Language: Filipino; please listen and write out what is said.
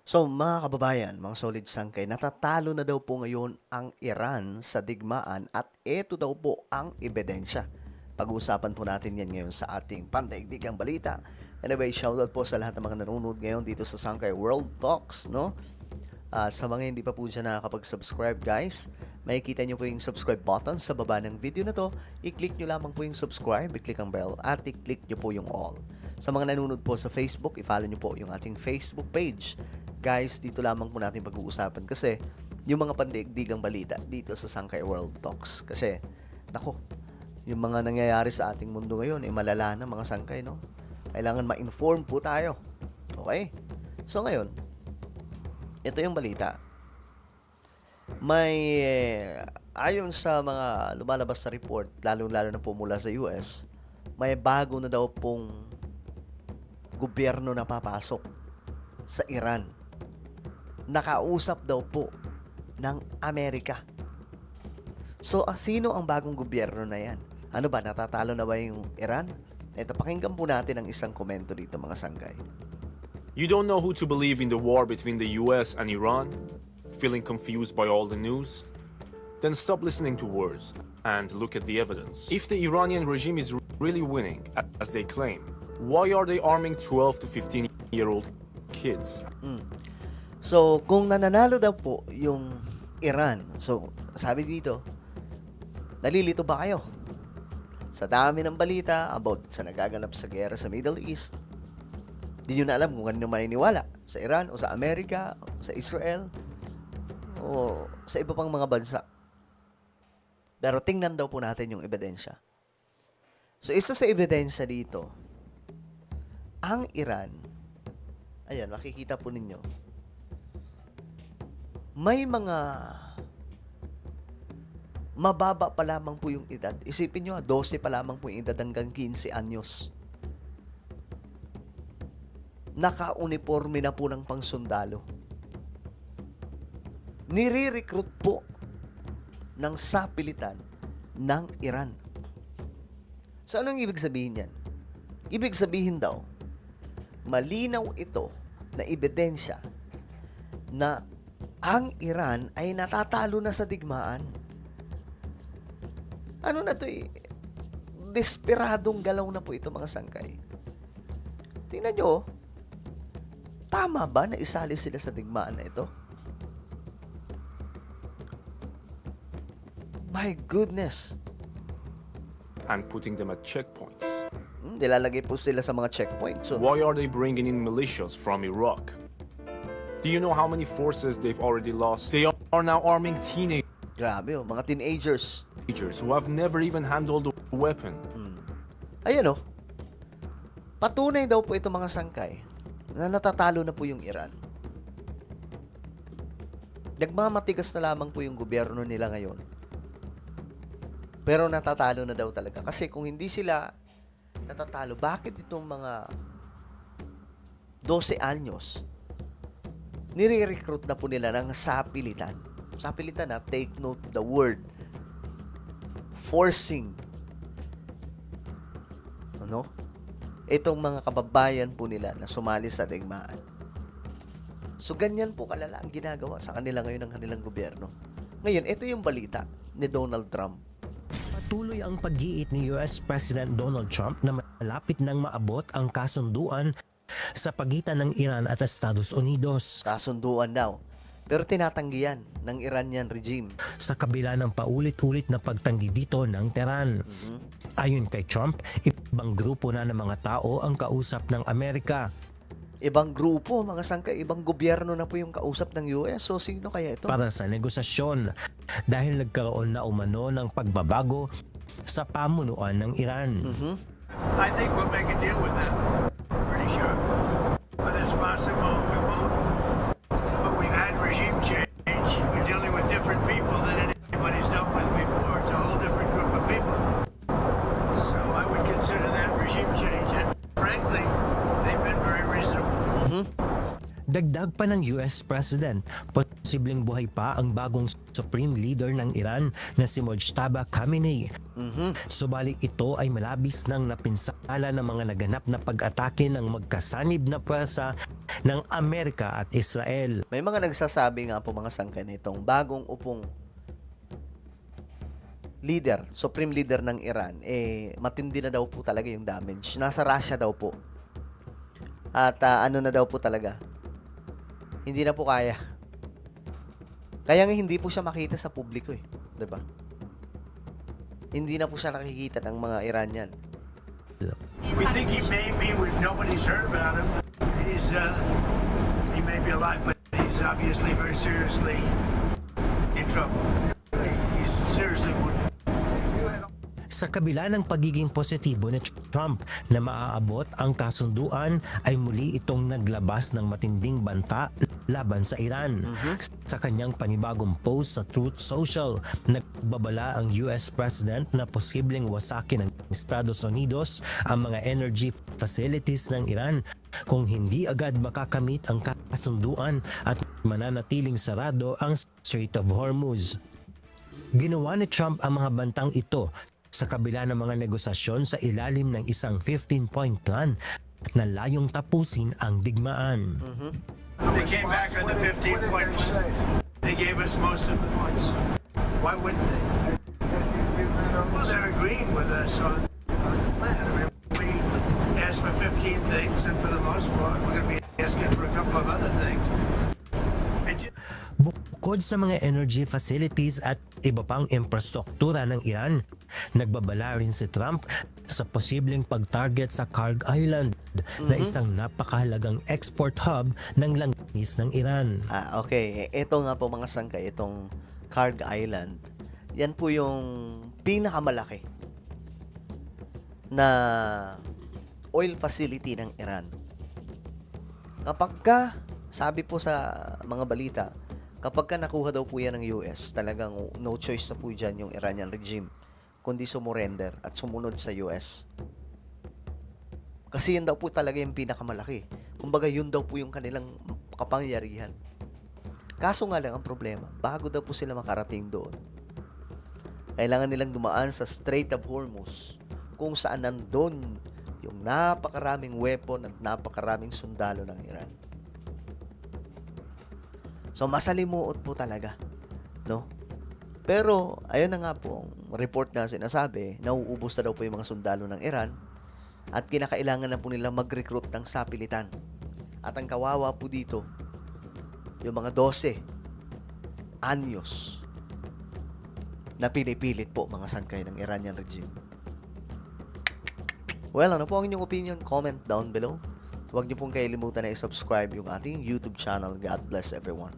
So mga kababayan, mga solid sangkay, natatalo na daw po ngayon ang Iran sa digmaan at ito daw po ang ebidensya. Pag-uusapan po natin yan ngayon sa ating pandaigdigang balita. Anyway, shoutout po sa lahat ng mga nanonood ngayon dito sa Sangkay World Talks, no? Sa mga hindi pa po dyan nakakapag-subscribe guys, makikita nyo po yung subscribe button sa baba ng video na to. I-click nyo lamang po yung subscribe, i-click ang bell, at i-click nyo po yung all. Sa mga nanonood po sa Facebook, i-follow nyo po yung ating Facebook page. Guys, dito lamang po natin pag-uusapan kasi yung mga pandaigdigang balita dito sa Sangkay World Talks. Kasi, nako, yung mga nangyayari sa ating mundo ngayon, malala na mga sangkay, no? Kailangan ma-inform po tayo. Okay? So ngayon, ito yung balita. May, ayon sa mga lumalabas sa report, lalo-lalo na po mula sa US, may bago na daw pong gobyerno na papasok sa Iran. Nakausap daw po ng Amerika. So, sino ang bagong gobyerno na yan? Ano ba, natatalo na ba yung Iran? Ito, pakinggan po natin ang isang komento dito mga sangkay. You don't know who to believe in the war between the US and Iran? Feeling confused by all the news? Then stop listening to words and look at the evidence. If the Iranian regime is really winning, as they claim, why are they arming 12 to 15-year-old kids? So, kung nananalo daw po yung Iran, so, sabi dito, nalilito ba kayo? Sa dami ng balita about sa nagaganap sa gera sa Middle East, di nyo na alam kung ano maniniwala sa Iran o sa Amerika o sa Israel o sa iba pang mga bansa. Pero tingnan daw po natin yung ebidensya. So, isa sa ebidensya dito, ang Iran, ayan, makikita po ninyo, may mga mababa pa lamang po yung edad. Isipin nyo, 12 pa lamang po yung edad hanggang 15 anyos. Naka-uniforme na po ng pangsundalo. Nire-recruit po ng sapilitan ng Iran. So, anong ibig sabihin yan? Ibig sabihin daw, malinaw ito na ebidensya na ang Iran ay natatalo na sa digmaan. Ano na to eh? Desperadong galaw na po ito mga sangkay. Tingnan nyo, tama ba na isali sila sa digmaan na ito? My goodness. And putting them at checkpoints. Nilalagay po sila sa mga checkpoints. So, Why are they bringing in militias from Iraq? Do you know how many forces they've already lost? They are now arming grabe oh, mga teenagers. teenagers who have never even handled a weapon. Ayan oh. Patunay daw po ito mga sangkay na natatalo na po yung Iran. Nagmamatigas na lamang po yung gobyerno nila ngayon. Pero natatalo na daw talaga. Kasi kung hindi sila natatalo, bakit itong mga 12 anyos nire-recruit na po nila ng sapilitan? Sapilitan na, take note the word. Forcing. Ano? Itong mga kababayan po nila na sumali sa digmaan. So, ganyan po kalala ang ginagawa sa kanila ngayon ng kanilang gobyerno. Ngayon, ito yung balita ni Donald Trump. Patuloy ang pag-iit ni US President Donald Trump na malapit nang maabot ang kasunduan sa pagitan ng Iran at Estados Unidos. Kasunduan daw. Pero tinatanggihan ng Iranian regime. Sa kabila ng paulit-ulit na pagtanggi dito ng Tehran. Ayon kay Trump, ibang grupo na ng mga tao ang kausap ng Amerika. Ibang grupo, mga sangkay, ibang gobyerno na po yung kausap ng US. So, sino kaya ito? Para sa negosasyon dahil nagkaroon na umano ng pagbabago sa pamunuan ng Iran. I think we'll make a deal with them. Pretty sure. Whether it's possible, we won't. But we've had regime change. We're dealing with different people than anybody's dealt with before. It's a whole different group of people. So I would consider that regime change. And frankly, they've been very reasonable. Dagdag pa ng US President, posibleng buhay pa ang bagong Supreme Leader ng Iran na si Mojtaba Khamenei. Subalit ito ay malabis nang napinsala ng mga naganap na pag-atake ng magkasanib na pwersa ng Amerika at Israel. May mga nagsasabi nga po mga sangkay na itong bagong upong leader, supreme leader ng Iran, matindi na daw po talaga yung damage. Nasa Russia daw po. At ano na daw po talaga, hindi na po kaya. Kaya nga hindi po siya makita sa publiko 'di ba? Hindi na po siya nakikita ng mga Iranian. We think he may be with nobody's heard about him. He may be alive, but he's obviously very seriously in trouble. He's seriously wounded. Sa kabila ng pagiging positibo ni Trump na maaabot ang kasunduan, ay muli itong naglabas ng matinding banta laban sa Iran. Sa kanyang panibagong post sa Truth Social, nagbabala ang US President na posibleng wasakin ng Estados Unidos ang mga energy facilities ng Iran kung hindi agad makakamit ang kasunduan at mananatiling sarado ang Strait of Hormuz. Ginawa ni Trump ang mga bantang ito sa kabila ng mga negosasyon sa ilalim ng isang 15-point plan na layong tapusin ang digmaan. They came back on the 15 points. They gave us most of the points. Why wouldn't they? Well, they're agreeing with us on the plan. I mean, we asked for 15 things, and for the most part, we're going to be asking for a couple of other things. Bukod sa mga energy facilities at iba pang infrastruktura ng Iran, nagbabala rin si Trump sa posibleng pag-target sa Karg Island na isang napakahalagang export hub ng langis ng Iran. Okay. Ito nga po mga sangkay, itong Karg Island. Yan po yung pinakamalaki na oil facility ng Iran. Kapag ka, sabi po sa mga balita, kapag ka nakuha daw po yan ng US, talagang no choice na po dyan yung Iranian regime, kundi sumurrender at sumunod sa US. Kasi yan daw po talaga yung pinakamalaki. Kumbaga, yun daw po yung kanilang kapangyarihan. Kaso nga lang ang problema, bago daw po sila makarating doon, kailangan nilang dumaan sa Strait of Hormuz, kung saan nandun yung napakaraming weapon at napakaraming sundalo ng Iran. So, masalimuot po talaga, no? Pero, ayun na nga po, ang report na sinasabi, nauubos na daw po yung mga sundalo ng Iran at kinakailangan na po nila mag-recruit ng sapilitan. At ang kawawa po dito, yung mga 12 anyos na pinipilit po mga sangkay ng Iranian regime. Well, ano po ang inyong opinion? Comment down below. Huwag niyo pong kailimutan na i-subscribe yung ating YouTube channel. God bless everyone.